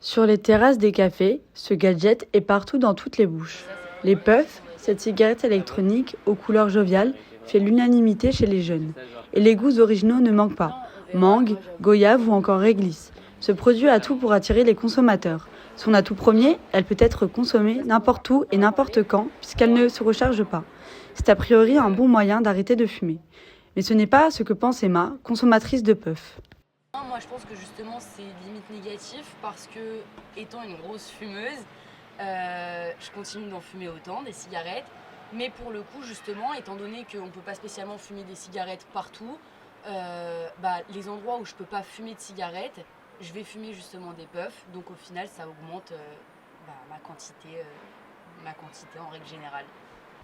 Sur les terrasses des cafés, ce gadget est partout dans toutes les bouches. Les puffs, cette cigarette électronique aux couleurs joviales, fait l'unanimité chez les jeunes. Et les goûts originaux ne manquent pas. Mangue, goyave ou encore réglisse. Ce produit a tout pour attirer les consommateurs. Son atout premier, elle peut être consommée n'importe où et n'importe quand puisqu'elle ne se recharge pas. C'est a priori un bon moyen d'arrêter de fumer. Mais ce n'est pas ce que pense Emma, consommatrice de puffs. Moi je pense que justement c'est limite négatif parce que étant une grosse fumeuse, je continue d'en fumer autant, des cigarettes. Mais pour le coup justement, étant donné qu'on ne peut pas spécialement fumer des cigarettes partout, les endroits où je ne peux pas fumer de cigarettes, je vais fumer justement des puffs. Donc au final ça augmente ma quantité en règle générale.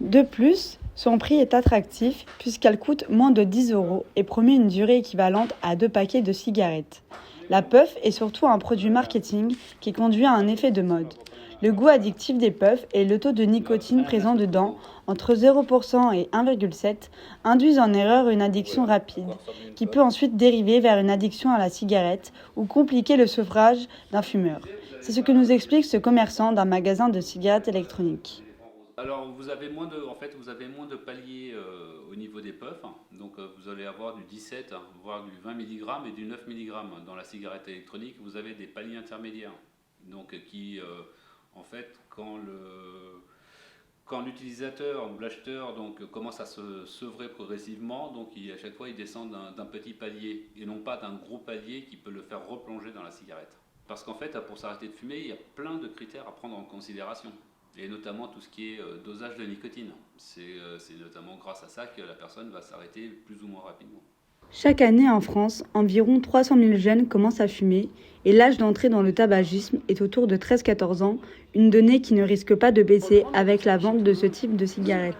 De plus, son prix est attractif puisqu'elle coûte moins de 10 € et promet une durée équivalente à 2 paquets de cigarettes. La puff est surtout un produit marketing qui conduit à un effet de mode. Le goût addictif des puffs et le taux de nicotine présent dedans, entre 0% et 1,7, induisent en erreur une addiction rapide, qui peut ensuite dériver vers une addiction à la cigarette ou compliquer le sevrage d'un fumeur. C'est ce que nous explique ce commerçant d'un magasin de cigarettes électroniques. Alors vous avez moins de paliers au niveau des puffs, donc vous allez avoir du 17, voire du 20 mg et du 9 mg. Dans la cigarette électronique, vous avez des paliers intermédiaires, donc qui en fait quand l'utilisateur ou l'acheteur commence à se sevrer progressivement, donc à chaque fois il descend d'un petit palier et non pas d'un gros palier qui peut le faire replonger dans la cigarette. Parce qu'en fait pour s'arrêter de fumer, il y a plein de critères à prendre en considération. Et notamment tout ce qui est dosage de nicotine. C'est notamment grâce à ça que la personne va s'arrêter plus ou moins rapidement. Chaque année en France, environ 300 000 jeunes commencent à fumer et l'âge d'entrée dans le tabagisme est autour de 13-14 ans, une donnée qui ne risque pas de baisser avec la vente de ce type de cigarettes.